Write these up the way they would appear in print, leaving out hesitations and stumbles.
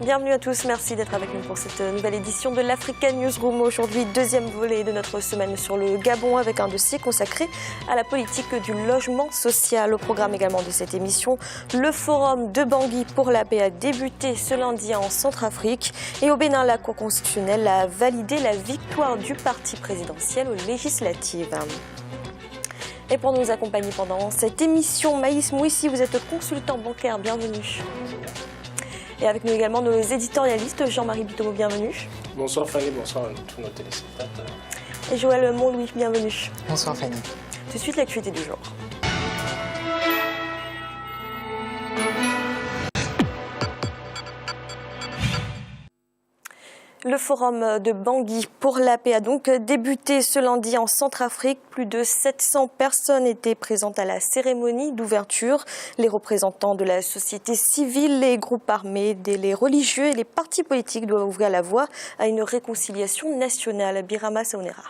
Bienvenue à tous, merci d'être avec nous pour cette nouvelle édition de l'Africa Newsroom. Aujourd'hui, deuxième volet de notre semaine sur le Gabon avec un dossier consacré à la politique du logement social. Au programme également de cette émission, le forum de Bangui pour la paix a débuté ce lundi en Centrafrique. Et au Bénin, la Cour constitutionnelle a validé la victoire du parti présidentiel aux législatives. Et pour nous accompagner pendant cette émission, Maïs Mouissi, vous êtes consultant bancaire, bienvenue. Et avec nous également nos éditorialistes, Jean-Marie Bitomo, bienvenue. Bonsoir Fanny, bonsoir à tous nos téléspectateurs. Et Joël Montlouis, bienvenue. Bonsoir Fanny. Tout de suite, l'actualité du jour. Le forum de Bangui pour la paix a donc débuté ce lundi en Centrafrique. Plus de 700 personnes étaient présentes à la cérémonie d'ouverture. Les représentants de la société civile, les groupes armés, les religieux et les partis politiques doivent ouvrir la voie à une réconciliation nationale. Birama Saonera.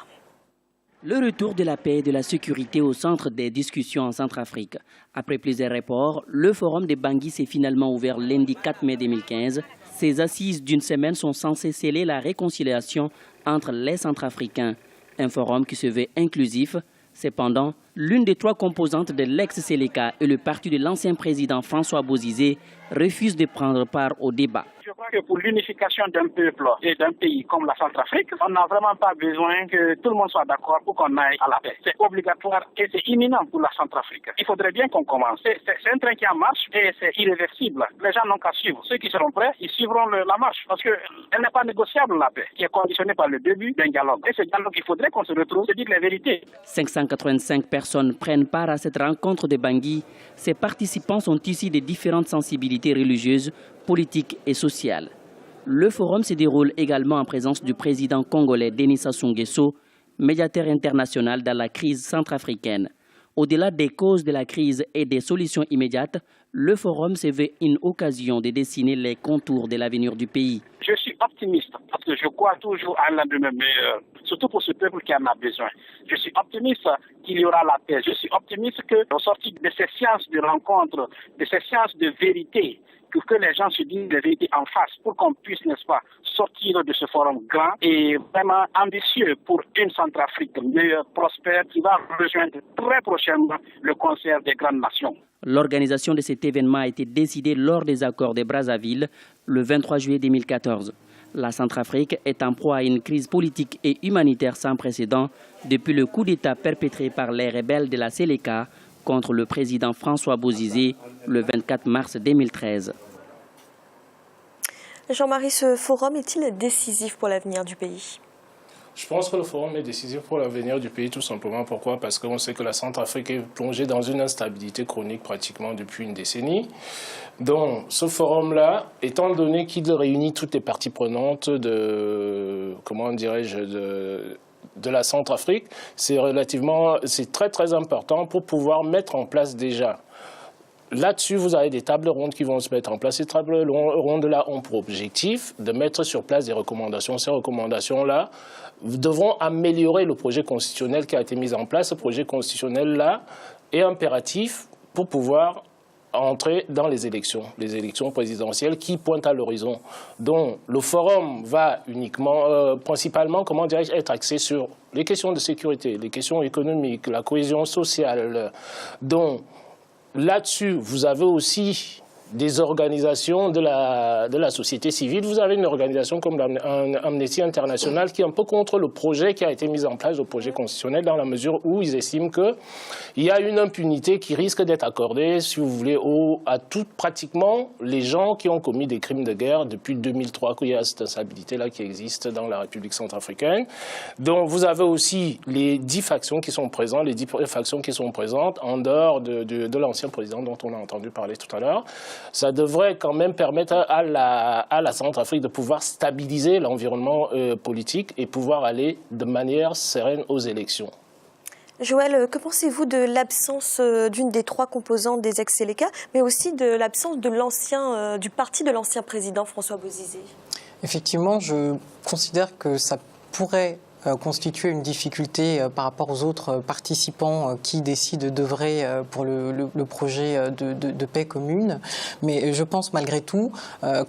Le retour de la paix et de la sécurité au centre des discussions en Centrafrique. Après plusieurs reports, le forum de Bangui s'est finalement ouvert lundi 4 mai 2015. Ces assises d'une semaine sont censées sceller la réconciliation entre les Centrafricains. Un forum qui se veut inclusif. Cependant, l'une des trois composantes de l'ex-Séléka et le parti de l'ancien président François Bozizé refuse de prendre part au débat. Je crois que pour l'unification d'un peuple et d'un pays comme la Centrafrique, on n'a vraiment pas besoin que tout le monde soit d'accord pour qu'on aille à la paix. C'est obligatoire et c'est imminent pour la Centrafrique. Il faudrait bien qu'on commence. C'est un train qui en marche et c'est irréversible. Les gens n'ont qu'à suivre. Ceux qui seront prêts, ils suivront la marche. Parce qu'elle n'est pas négociable, la paix, qui est conditionnée par le début d'un dialogue. Et ce dialogue, il faudrait qu'on se retrouve, se dire les vérités. 585 personnes prennent part à cette rencontre de Bangui. Ces participants sont issus de différentes sensibilités religieuses, politiques et sociales. Le forum se déroule également en présence du président congolais Denis Sassou Nguesso, médiateur international dans la crise centrafricaine. Au-delà des causes de la crise et des solutions immédiates, le forum se veut une occasion de dessiner les contours de l'avenir du pays. Je suis optimiste parce que je crois toujours à un lendemain meilleur, surtout pour ce peuple qui en a besoin. Je suis optimiste qu'il y aura la paix. Je suis optimiste qu'au sortir de ces séances de rencontres, de ces séances de vérité, que les gens se disent la vérité en face pour qu'on puisse, n'est-ce pas, sortir de ce forum grand et vraiment ambitieux pour une Centrafrique meilleure, prospère, qui va rejoindre très prochainement le concert des grandes nations. L'organisation de cet événement a été décidée lors des accords de Brazzaville le 23 juillet 2014. La Centrafrique est en proie à une crise politique et humanitaire sans précédent depuis le coup d'État perpétré par les rebelles de la Séléka contre le président François Bozizé le 24 mars 2013. Jean-Marie, ce forum est-il décisif pour l'avenir du pays ? Je pense que le forum est décisif pour l'avenir du pays, tout simplement. Pourquoi? Parce qu'on sait que la Centrafrique est plongée dans une instabilité chronique pratiquement depuis une décennie. Donc, ce forum-là, étant donné qu'il réunit toutes les parties prenantes de la Centrafrique, c'est très très important pour pouvoir mettre en place déjà. Là-dessus, vous avez des tables rondes qui vont se mettre en place. Ces tables rondes-là ont pour objectif de mettre sur place des recommandations. Ces recommandations-là devront améliorer le projet constitutionnel qui a été mis en place. Ce projet constitutionnel-là est impératif pour pouvoir entrer dans les élections présidentielles qui pointent à l'horizon. Donc, le forum va principalement, être axé sur les questions de sécurité, les questions économiques, la cohésion sociale. Donc, là-dessus, vous avez aussi des organisations de la société civile. Vous avez une organisation comme Amnesty International qui est un peu contre le projet qui a été mis en place, le projet constitutionnel, dans la mesure où ils estiment qu'il y a une impunité qui risque d'être accordée, si vous voulez, à pratiquement les gens qui ont commis des crimes de guerre depuis 2003, qu'il y a cette instabilité-là qui existe dans la République centrafricaine. Donc vous avez aussi les 10 factions qui sont présentes, en dehors de l'ancien président dont on a entendu parler tout à l'heure. Ça devrait quand même permettre à la Centrafrique de pouvoir stabiliser l'environnement politique et pouvoir aller de manière sereine aux élections. Joël, que pensez-vous de l'absence d'une des trois composantes des ex-Séléka, mais aussi de l'absence du parti de l'ancien président François Bozizé ? Effectivement, je considère que ça pourrait constituer une difficulté par rapport aux autres participants qui décident d'œuvrer pour le projet de paix commune. Mais je pense malgré tout,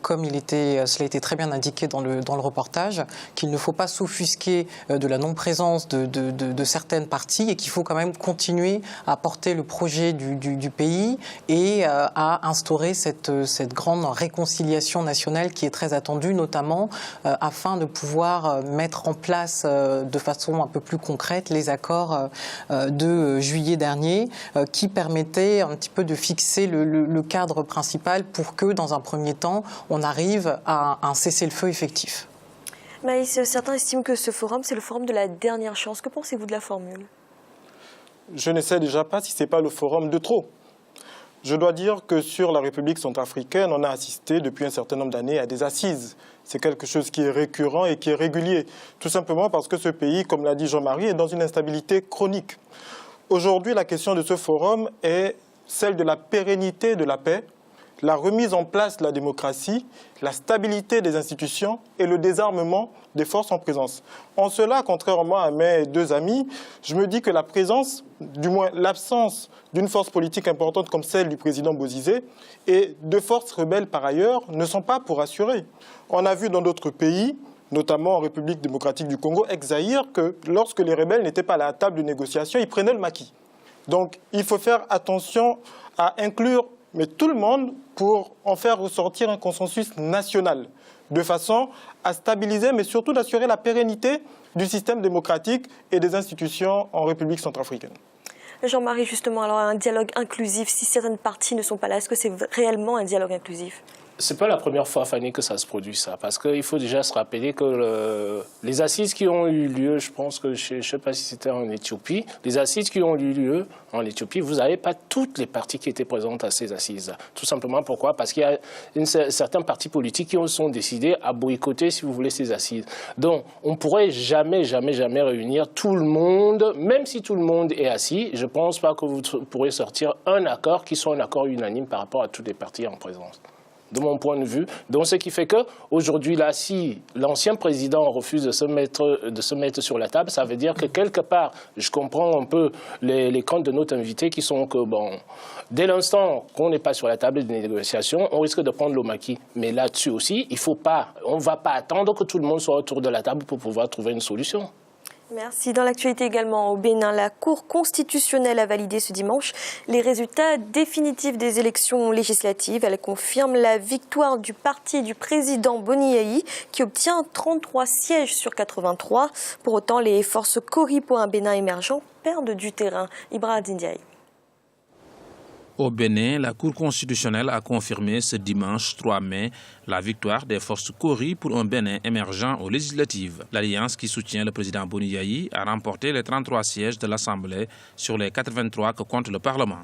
comme cela a été très bien indiqué dans le reportage, qu'il ne faut pas s'offusquer de la non-présence de certaines parties et qu'il faut quand même continuer à porter le projet du pays et à instaurer cette grande réconciliation nationale qui est très attendue, notamment afin de pouvoir mettre en place de façon un peu plus concrète les accords de juillet dernier qui permettaient un petit peu de fixer le cadre principal pour que, dans un premier temps, on arrive à un cessez-le-feu effectif. Maïs, certains estiment que ce forum, c'est le forum de la dernière chance. Que pensez-vous de la formule ? Je ne sais déjà pas si ce n'est pas le forum de trop. Je dois dire que sur la République centrafricaine, on a assisté depuis un certain nombre d'années à des assises. C'est quelque chose qui est récurrent et qui est régulier. Tout simplement parce que ce pays, comme l'a dit Jean-Marie, est dans une instabilité chronique. Aujourd'hui, la question de ce forum est celle de la pérennité de la paix, la remise en place de la démocratie, la stabilité des institutions et le désarmement des forces en présence. En cela, contrairement à mes deux amis, je me dis que la présence, du moins l'absence d'une force politique importante comme celle du président Bozizé et de forces rebelles par ailleurs ne sont pas pour assurer. On a vu dans d'autres pays, notamment en République démocratique du Congo, ex-Zaïre, que lorsque les rebelles n'étaient pas à la table de négociation, ils prenaient le maquis. Donc il faut faire attention à inclure tout le monde pour en faire ressortir un consensus national, de façon à stabiliser, mais surtout d'assurer la pérennité du système démocratique et des institutions en République centrafricaine. Jean-Marie, justement, alors un dialogue inclusif, si certaines parties ne sont pas là, est-ce que c'est réellement un dialogue inclusif ? C'est pas la première fois, Fanny, que ça se produit, ça. Parce qu'il faut déjà se rappeler que les assises qui ont eu lieu, je pense que, je ne sais pas si c'était en Éthiopie, les assises qui ont eu lieu en Éthiopie, vous n'avez pas toutes les parties qui étaient présentes à ces assises. Tout simplement, pourquoi ? Parce qu'il y a certains partis politiques qui sont décidés à boycotter, si vous voulez, ces assises. Donc, on ne pourrait jamais réunir tout le monde, même si tout le monde est assis. Je ne pense pas que vous pourrez sortir un accord qui soit un accord unanime par rapport à toutes les parties en présence. De mon point de vue. Donc, ce qui fait qu'aujourd'hui, là, si l'ancien président refuse de se mettre sur la table, ça veut dire que quelque part, je comprends un peu les craintes de notre invité qui sont que, dès l'instant qu'on n'est pas sur la table des négociations, on risque de prendre le maquis. Mais là-dessus aussi, on ne va pas attendre que tout le monde soit autour de la table pour pouvoir trouver une solution. Merci. Dans l'actualité également, au Bénin, la Cour constitutionnelle a validé ce dimanche les résultats définitifs des élections législatives. Elle confirme la victoire du parti du président Boni Yayi qui obtient 33 sièges sur 83. Pour autant, les forces Kori pour un Bénin émergent perdent du terrain. Ibrahim Ndiaye. Au Bénin, la Cour constitutionnelle a confirmé ce dimanche 3 mai la victoire des forces Kori pour un Bénin émergent aux législatives. L'alliance qui soutient le président Boni Yayi a remporté les 33 sièges de l'Assemblée sur les 83 que compte le Parlement.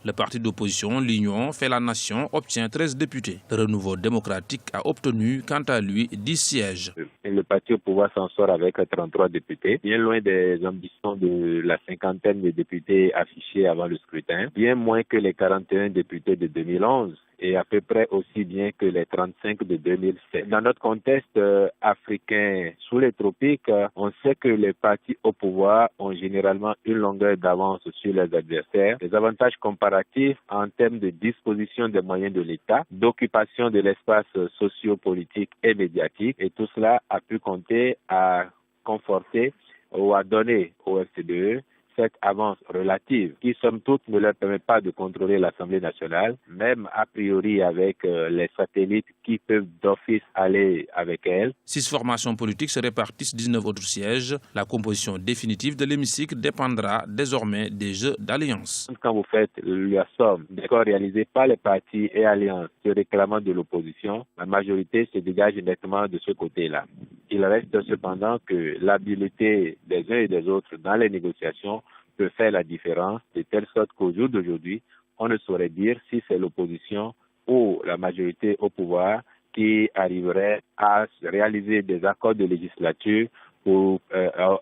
Le parti d'opposition, l'Union fait la nation, obtient 13 députés. Le Renouveau démocratique a obtenu, quant à lui, 10 sièges. Le parti au pouvoir s'en sort avec 33 députés, bien loin des ambitions de la cinquantaine de députés affichés avant le scrutin, bien moins que les 41 députés de 2011 et à peu près aussi bien que les 35 de 2007. Dans notre contexte africain sous les tropiques, on sait que les partis au pouvoir ont généralement une longueur d'avance sur les adversaires. Les avantages comparatifs en termes de disposition des moyens de l'État, d'occupation de l'espace socio-politique et médiatique, et tout cela a pu compter à conforter ou à donner au FCDE cette avance relative qui, somme toute, ne leur permet pas de contrôler l'Assemblée nationale, même a priori avec les satellites qui peuvent d'office aller avec elle. 6 formations politiques se répartissent 19 autres sièges. La composition définitive de l'hémicycle dépendra désormais des jeux d'alliance. Quand vous faites la somme des scores réalisés par les partis et alliances se réclamant de l'opposition, la majorité se dégage nettement de ce côté-là. Il reste cependant que l'habileté des uns et des autres dans les négociations peut faire la différence, de telle sorte qu'au jour d'aujourd'hui, on ne saurait dire si c'est l'opposition ou la majorité au pouvoir qui arriverait à réaliser des accords de législature pour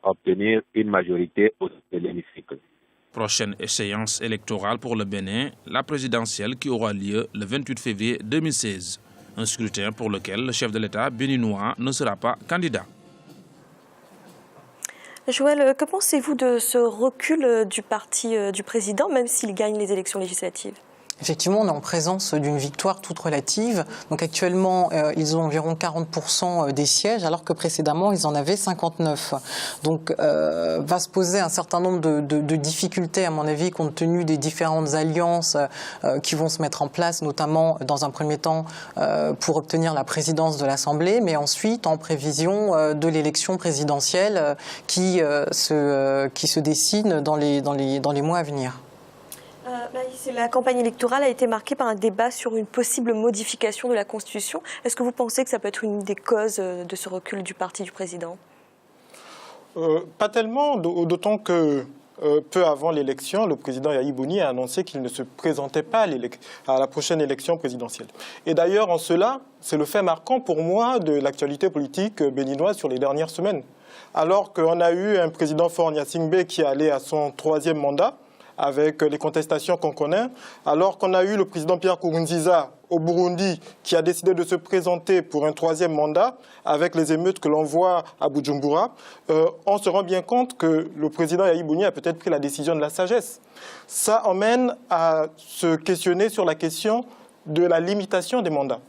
obtenir une majorité au sein de l'hémicycle. Prochaine échéance électorale pour le Bénin, la présidentielle qui aura lieu le 28 février 2016. Un scrutin pour lequel le chef de l'État béninois ne sera pas candidat. Joël, que pensez-vous de ce recul du parti du président, même s'il gagne les élections législatives ? Effectivement, on est en présence d'une victoire toute relative. Donc actuellement, ils ont environ 40% des sièges, alors que précédemment, ils en avaient 59. Donc, va se poser un certain nombre de difficultés, à mon avis, compte tenu des différentes alliances qui vont se mettre en place, notamment, dans un premier temps, pour obtenir la présidence de l'Assemblée, mais ensuite en prévision de l'élection présidentielle qui se dessine dans les mois à venir. La campagne électorale a été marquée par un débat sur une possible modification de la Constitution. Est-ce que vous pensez que ça peut être une des causes de ce recul du parti du président ? Pas tellement, d'autant que peu avant l'élection, le président Yahi Bouni a annoncé qu'il ne se présentait pas à la prochaine élection présidentielle. Et d'ailleurs, en cela, c'est le fait marquant pour moi de l'actualité politique béninoise sur les dernières semaines. Alors qu'on a eu un président Faure Gnassingbé qui allait à son 3e mandat, avec les contestations qu'on connaît, alors qu'on a eu le président Pierre Nkurunziza au Burundi qui a décidé de se présenter pour un 3e mandat avec les émeutes que l'on voit à Bujumbura, on se rend bien compte que le président Yahi Bouni a peut-être pris la décision de la sagesse. Ça emmène à se questionner sur la question de la limitation des mandats.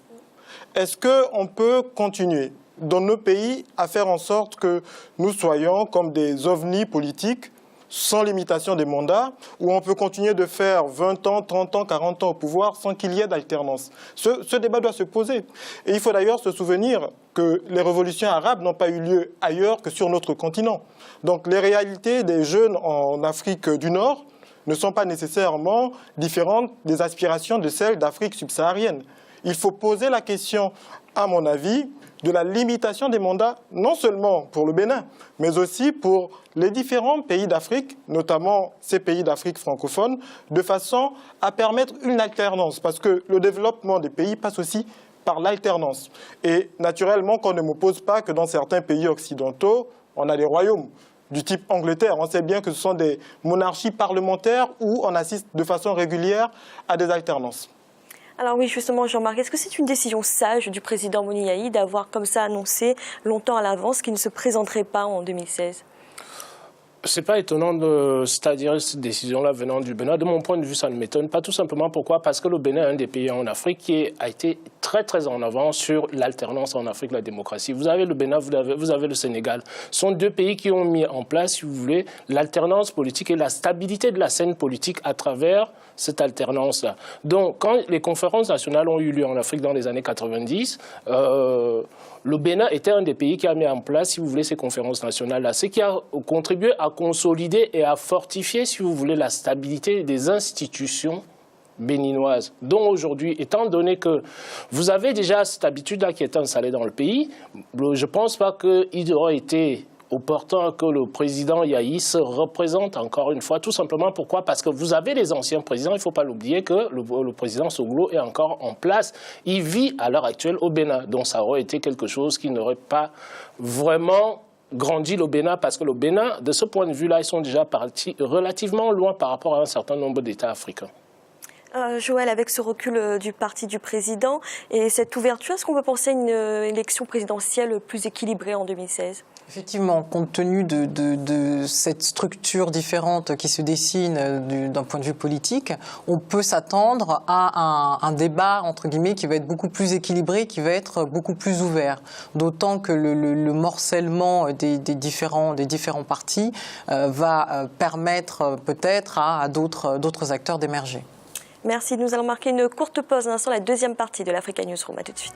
Est-ce qu'on peut continuer dans nos pays à faire en sorte que nous soyons comme des ovnis politiques sans limitation des mandats, où on peut continuer de faire 20 ans, 30 ans, 40 ans au pouvoir sans qu'il y ait d'alternance. Ce débat doit se poser. Et il faut d'ailleurs se souvenir que les révolutions arabes n'ont pas eu lieu ailleurs que sur notre continent. Donc les réalités des jeunes en Afrique du Nord ne sont pas nécessairement différentes des aspirations de celles d'Afrique subsaharienne. Il faut poser la question, à mon avis, de la limitation des mandats, non seulement pour le Bénin, mais aussi pour les différents pays d'Afrique, notamment ces pays d'Afrique francophone, de façon à permettre une alternance, parce que le développement des pays passe aussi par l'alternance. Et naturellement, qu'on ne m'oppose pas que dans certains pays occidentaux, on a des royaumes du type Angleterre. On sait bien que ce sont des monarchies parlementaires où on assiste de façon régulière à des alternances. Alors oui, justement, Jean-Marc, est-ce que c'est une décision sage du président Bouni Yahi d'avoir comme ça annoncé longtemps à l'avance qu'il ne se présenterait pas en 2016 ? C'est pas étonnant, c'est-à-dire cette décision-là venant du Bénin. De mon point de vue, ça ne m'étonne pas. Tout simplement pourquoi ? Parce que le Bénin est un des pays en Afrique qui a été très très en avant sur l'alternance en Afrique, la démocratie. Vous avez le Bénin, vous avez le Sénégal. Ce sont deux pays qui ont mis en place, si vous voulez, l'alternance politique et la stabilité de la scène politique à travers cette alternance-là. Donc, quand les conférences nationales ont eu lieu en Afrique dans les années 90, le Bénin était un des pays qui a mis en place, si vous voulez, ces conférences nationales-là. Ce qui a contribué à consolider et à fortifier, si vous voulez, la stabilité des institutions béninoises. Donc aujourd'hui, étant donné que vous avez déjà cette habitude-là qui est installée dans le pays, je ne pense pas qu'il aurait été opportun que le président Yahi se représente encore une fois, tout simplement. Pourquoi ? Parce que vous avez les anciens présidents, il ne faut pas l'oublier que le président Soglo est encore en place. Il vit à l'heure actuelle au Bénin, donc ça aurait été quelque chose qui n'aurait pas vraiment grandi le Bénin, parce que le Bénin, de ce point de vue-là, ils sont déjà partis relativement loin par rapport à un certain nombre d'États africains. Joël, avec ce recul du parti du président et cette ouverture, est-ce qu'on peut penser à une élection présidentielle plus équilibrée en 2016 ? Effectivement, compte tenu de cette structure différente qui se dessine d'un point de vue politique, on peut s'attendre à un débat, entre guillemets, qui va être beaucoup plus équilibré, qui va être beaucoup plus ouvert. D'autant que le morcellement des différents partis va permettre peut-être à d'autres acteurs d'émerger. Merci. Nous allons marquer une courte pause. Un instant, la deuxième partie de l'Africa Newsroom. À tout de suite.